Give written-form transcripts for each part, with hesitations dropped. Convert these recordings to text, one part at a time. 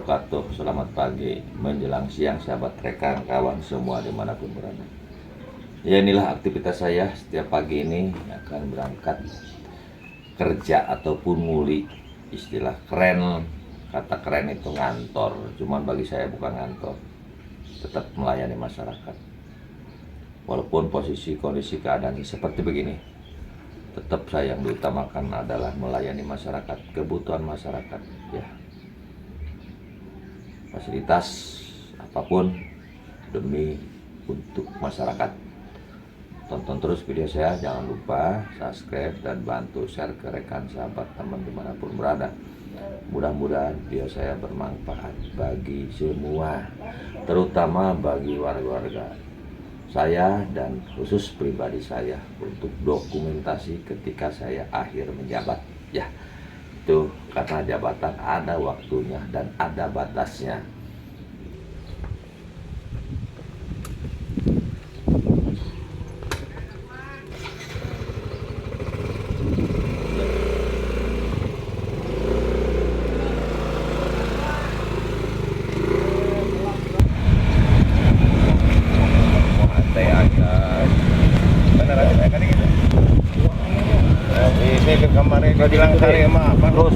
wabarakatuh. Selamat pagi menjelang siang sahabat rekan kawan semua dimanapun berada. Ya, inilah aktivitas saya setiap pagi ini akan berangkat kerja ataupun nguli. Istilah keren, kata keren itu ngantor, cuman bagi saya bukan ngantor, tetap melayani masyarakat. Walaupun posisi kondisi keadaan seperti begini, tetap saya yang diutamakan adalah melayani masyarakat, kebutuhan masyarakat, ya. Fasilitas apapun demi untuk masyarakat. Tonton terus video saya, jangan lupa subscribe dan bantu share ke rekan sahabat teman dimanapun berada. Mudah-mudahan video saya bermanfaat bagi semua, terutama bagi warga-warga saya dan khusus pribadi saya untuk dokumentasi ketika saya akhir menjabat, ya. Itu karena jabatan ada waktunya dan ada batasnya. Ini ke kemarin kau bilang cari emak terus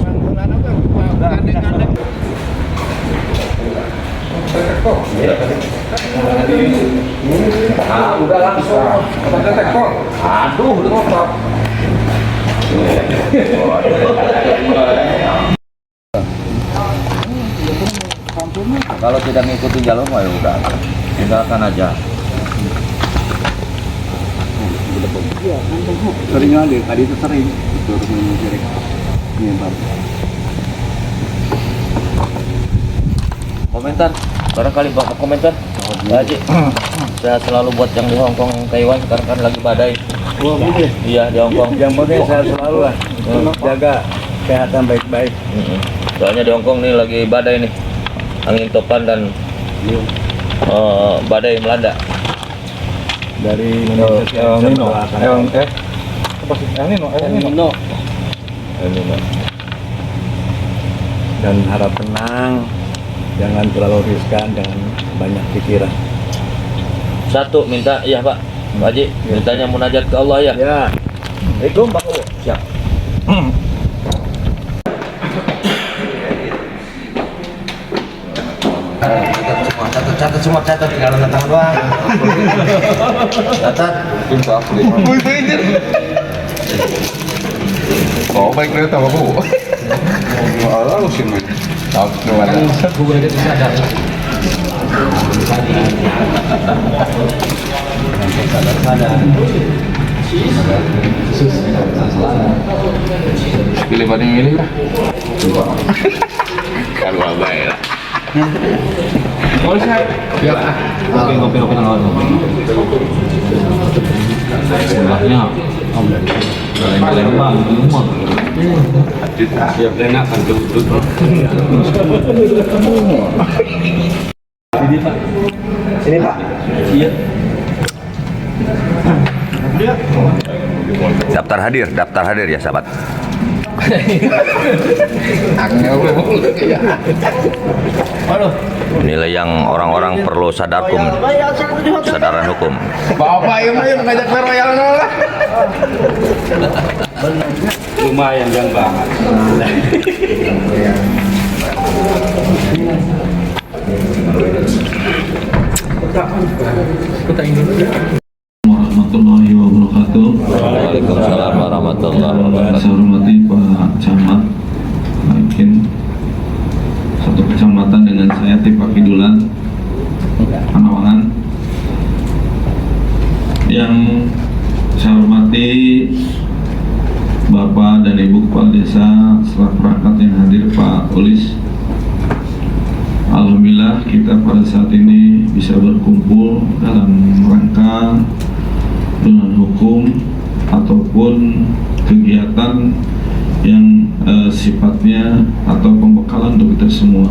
Udah langsung pakai tekor. Aduh, ngotot. Kalau tidak mengikuti jalur mah ya udah, tinggalkan aja. Sering ada, tadi itu sering itu direct nyebar. Komentar, barangkali bapak komentar. Pak Haji, saya selalu buat yang di Hong Kong, Taiwan, sekarang kan lagi badai. Oh gitu. Iya, di Hong Kong. Yang penting saya selalu lah jaga kesehatan baik-baik. Soalnya di Hong Kong nih lagi badai nih, angin topan dan badai melanda. Dari Indonesia Nino, Nino. Dan harap tenang, jangan terlalu riskan, jangan banyak pikiran. Satu, minta, ya Pak Haji, mintanya munajat ke Allah ya. Ya. Assalamualaikum Pak Bu. Siap. Catat semua, tinggal tanda doang. Catat. oh baik kereta apa bu? Allah musim ini tahu kemana? Gue udah sadar. Pilih banding milih lah. Kan baik lah. Oh saya. Ya lah. Ngopi tengah. Sebelahnya. Lembang itu mah. Siap enak kan tutut. Ini Pak. Ini Pak. Iya. Daftar hadir ya sahabat. Inilah yang orang-orang perlu sadaran hukum. Bapak yang ngajak ke Royal nol. Lumayan yang banget. Warahmatullahi wabarakatuh. Waalaikumsalam warahmatullahi wabarakatuh. Saya hormati Pak Camat, mungkin satu kecamatan dengan saya Tipa Kidulan, Panawangan. Yang saya hormati Bapak dan Ibu Kepala Desa serta perangkat yang hadir, Pak Ulis. Alhamdulillah kita pada saat ini bisa berkumpul dalam rangka dengan hukum ataupun kegiatan yang sifatnya atau pembekalan untuk kita semua.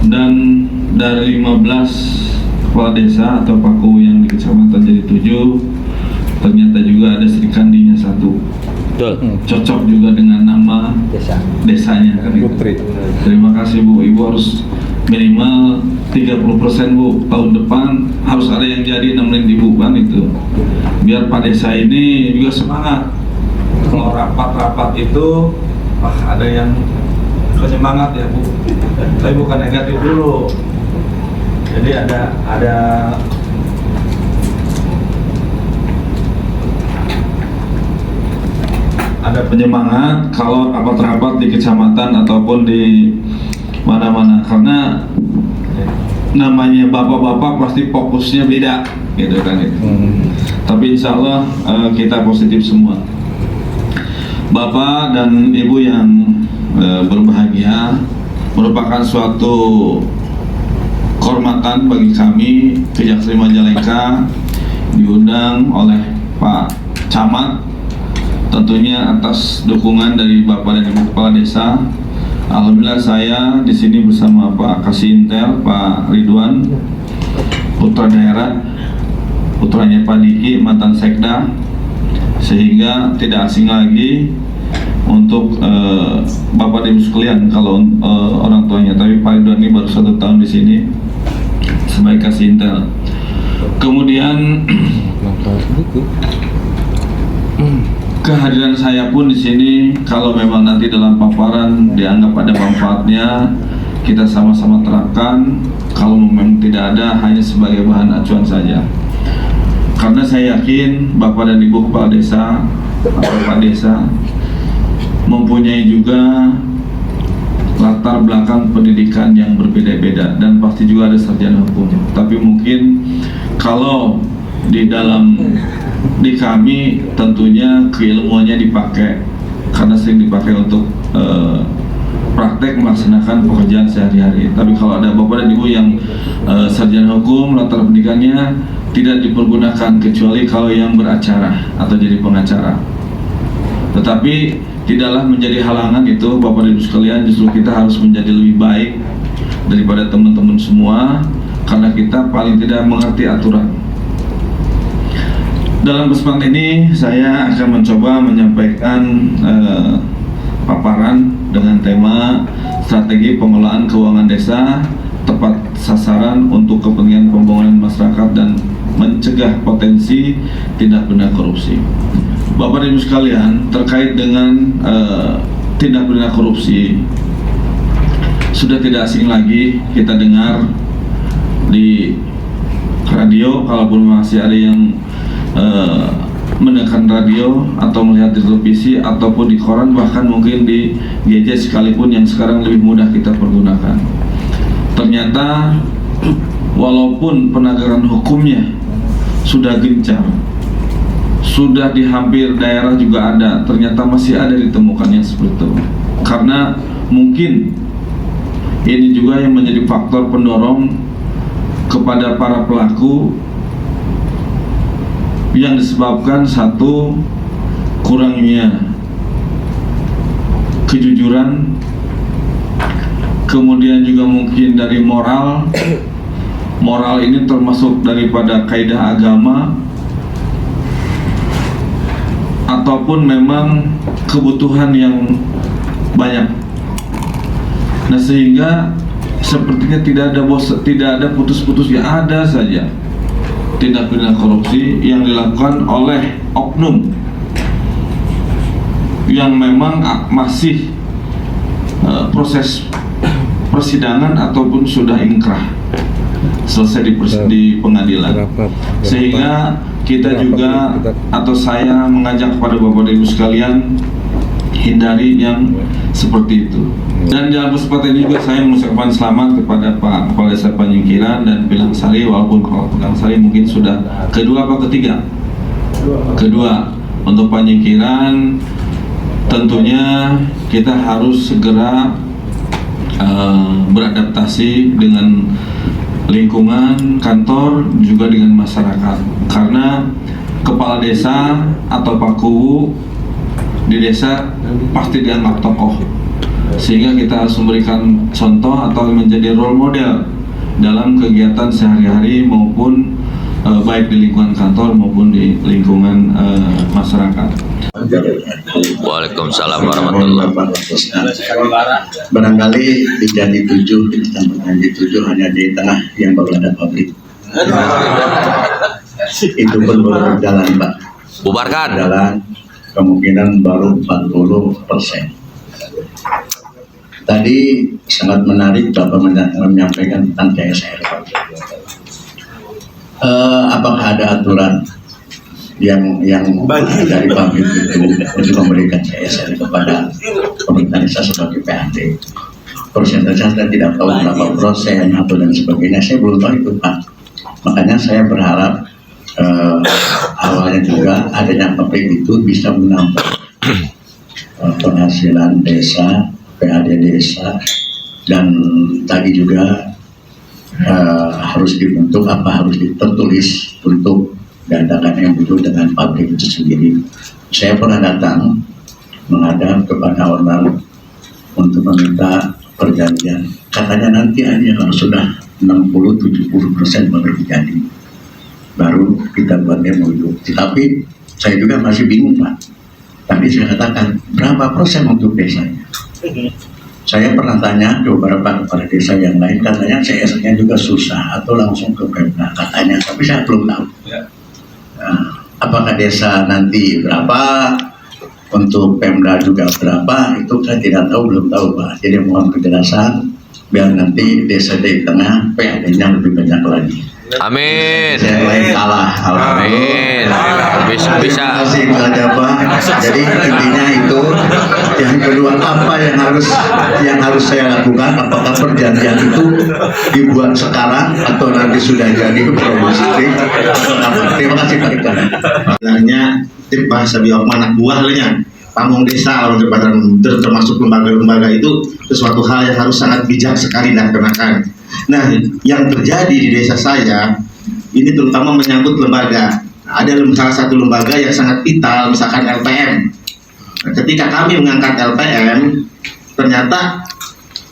Dan dari 15 kepala desa atau paku yang di Kecamatan Jati 7, ternyata juga ada Sri Kandinya 1. Betul. cocok juga dengan nama desanya kan gitu. Putri. Terima kasih Bu, Ibu harus minimal 30% Bu, tahun depan harus ada yang jadi nemenin Ibu kan itu. Biar Pak Desa ini juga semangat. Kalau rapat-rapat itu, ada yang semangat ya Bu. Tapi bukan negatif dulu. Jadi ada penyemangat kalau rapat-rapat di kecamatan ataupun di mana-mana, karena namanya bapak-bapak pasti fokusnya beda gitu kan gitu. Tapi insya Allah kita positif semua. Bapak dan Ibu yang berbahagia, merupakan suatu kehormatan bagi kami Kejaksaan Majalengka diundang oleh Pak Camat, tentunya atas dukungan dari Bapak dan Ibu Kepala Desa. Alhamdulillah saya di sini bersama Pak Kasintel, Pak Ridwan, putra daerah, putranya Pak Diki, mantan Sekda, sehingga tidak asing lagi untuk Bapak dan Ibu sekalian kalau orang tuanya. Tapi Pak Ridwan ini baru 1 tahun di sini sebagai Kasintel. Kemudian kehadiran saya pun di sini, kalau memang nanti dalam paparan dianggap ada manfaatnya, kita sama-sama terapkan. Kalau memang tidak ada, hanya sebagai bahan acuan saja. Karena saya yakin Bapak dan Ibu Kepala Desa atau Pak Desa mempunyai juga latar belakang pendidikan yang berbeda-beda dan pasti juga ada sarjana hukum. Tapi mungkin kalau di kami tentunya keilmuannya dipakai karena sering dipakai untuk praktek melaksanakan pekerjaan sehari-hari. Tapi kalau ada Bapak dan Ibu yang sarjana hukum, latar pendidikannya tidak dipergunakan kecuali kalau yang beracara atau jadi pengacara. Tetapi tidaklah menjadi halangan itu Bapak dan Ibu sekalian, justru kita harus menjadi lebih baik daripada teman-teman semua karena kita paling tidak mengerti aturan. Dalam kesempatan ini saya akan mencoba menyampaikan paparan dengan tema strategi pengelolaan keuangan desa tepat sasaran untuk kepentingan pembangunan masyarakat dan mencegah potensi tindak pidana korupsi. Bapak dan Ibu sekalian, terkait dengan tindak pidana korupsi, sudah tidak asing lagi kita dengar di radio, kalaupun masih ada yang mendengarkan radio atau melihat di televisi ataupun di koran, bahkan mungkin di gadget sekalipun yang sekarang lebih mudah kita pergunakan. Ternyata walaupun penegakan hukumnya sudah gencar, sudah di hampir daerah juga ada, ternyata masih ada ditemukan yang seperti itu. Karena mungkin ini juga yang menjadi faktor pendorong kepada para pelaku, yang disebabkan satu, kurangnya kejujuran, kemudian juga mungkin dari moral ini termasuk daripada kaidah agama, ataupun memang kebutuhan yang banyak. Nah, sehingga sepertinya tidak ada putus-putus, ya ada saja tindak pidana korupsi yang dilakukan oleh oknum yang memang masih proses persidangan ataupun sudah inkrah selesai di pengadilan. Sehingga kita juga atau saya mengajak kepada Bapak dan Ibu sekalian hindari yang seperti itu. Dan dalam kesempatan ini juga saya mengucapkan selamat kepada Pak Kepala Desa Panyingkiran dan Pilang Sari, walaupun kalau Pilang Sari mungkin sudah kedua atau ketiga. Kedua, untuk Panyingkiran tentunya kita harus segera beradaptasi dengan lingkungan kantor juga dengan masyarakat, karena kepala desa atau paku di desa pasti dianggap tokoh, sehingga kita harus memberikan contoh atau menjadi role model dalam kegiatan sehari-hari maupun baik di lingkungan kantor maupun di lingkungan masyarakat. Waalaikumsalam warahmatullahi wabarakatuh. Barangkali tidak dituju di kecamatan dituju hanya di tengah yang baru ada pabrik. Itu pun baru berjalan, Pak. Bubarkan. Berjalan kemungkinan baru 40%. Tadi sangat menarik Bapak menyampaikan tentang CSR. Apakah ada aturan yang dari pabrik itu untuk memberikan CSR kepada pemerintah desa sebagai PAT? Persentase saya tidak tahu berapa persen atau dan sebagainya, saya belum tahu itu, Pak. Makanya saya berharap awalnya juga adanya pabrik itu bisa menambah penghasilan desa, PAD desa, dan tadi juga harus dibentuk harus tertulis untuk diadakan yang butuh dengan pabrik itu sendiri. Saya pernah datang menghadap kepada orang untuk meminta perjanjian. Katanya nanti hanya kalau sudah 60-70% baru terjadi, baru kita buat demo itu. Tetapi saya juga masih bingung, Pak. Tadi saya katakan berapa persen untuk desanya. Saya pernah tanya ke beberapa kepala desa yang lain, katanya CSR-nya juga susah atau langsung ke Pemda katanya, tapi saya belum tahu. Nah, apakah desa nanti berapa, untuk Pemda juga berapa, itu saya tidak tahu, belum tahu, Pak. Jadi mohon penjelasan biar nanti desa di tengah PAD-nya lebih banyak lagi. Amin. Saya lain kalah. Amin. Bisa. Terima kasih saja, Pak. Jadi intinya itu. Yang kedua, apa yang harus saya lakukan? Apakah perjanjian itu dibuat sekarang atau nanti sudah jadi produksi? Terima kasih, Pak Ikan. Sebenarnya bahasa biok anak buah lainnya pamong desa termasuk lembaga-lembaga itu sesuatu hal yang harus sangat bijak sekali dilaksanakan. Nah, yang terjadi di desa saya ini terutama menyangkut lembaga. Ada salah satu lembaga yang sangat vital, misalkan LPM. Nah, ketika kami mengangkat LPM, ternyata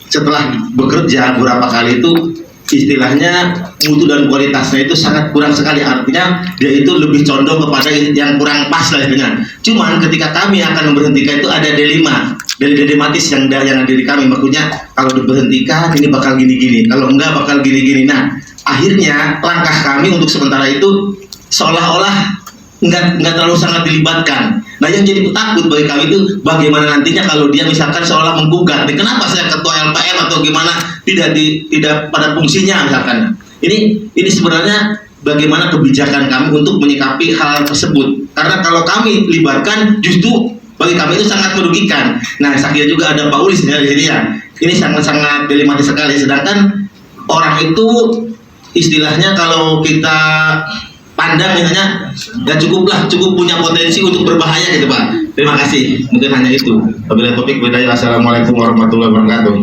setelah bekerja beberapa kali itu istilahnya mutu dan kualitasnya itu sangat kurang sekali. Artinya dia itu lebih condong kepada yang kurang pas lah dengan. Cuman ketika kami akan memberhentikan itu ada dilematis yang ada di kami. Maksudnya kalau diberhentikan ini bakal gini-gini, kalau enggak bakal gini-gini. Nah, akhirnya langkah kami untuk sementara itu seolah-olah nggak terlalu sangat dilibatkan. Nah, yang jadi takut bagi kami itu bagaimana nantinya kalau dia misalkan seolah menggugat, kenapa saya ketua LPM atau gimana tidak pada fungsinya misalkan. Ini sebenarnya bagaimana kebijakan kami untuk menyikapi hal tersebut. Karena kalau kami libatkan justru bagi kami itu sangat merugikan. Nah, saya kira juga ada Pak Ulis di sini ya. Ini sangat-sangat dilematis sekali. Sedangkan orang itu istilahnya kalau kita pandang misalnya ya cukup punya potensi untuk berbahaya gitu, Pak. Terima kasih. Mungkin hanya itu. Wabillahi taufiq wal hidayah. Assalamualaikum warahmatullahi wabarakatuh.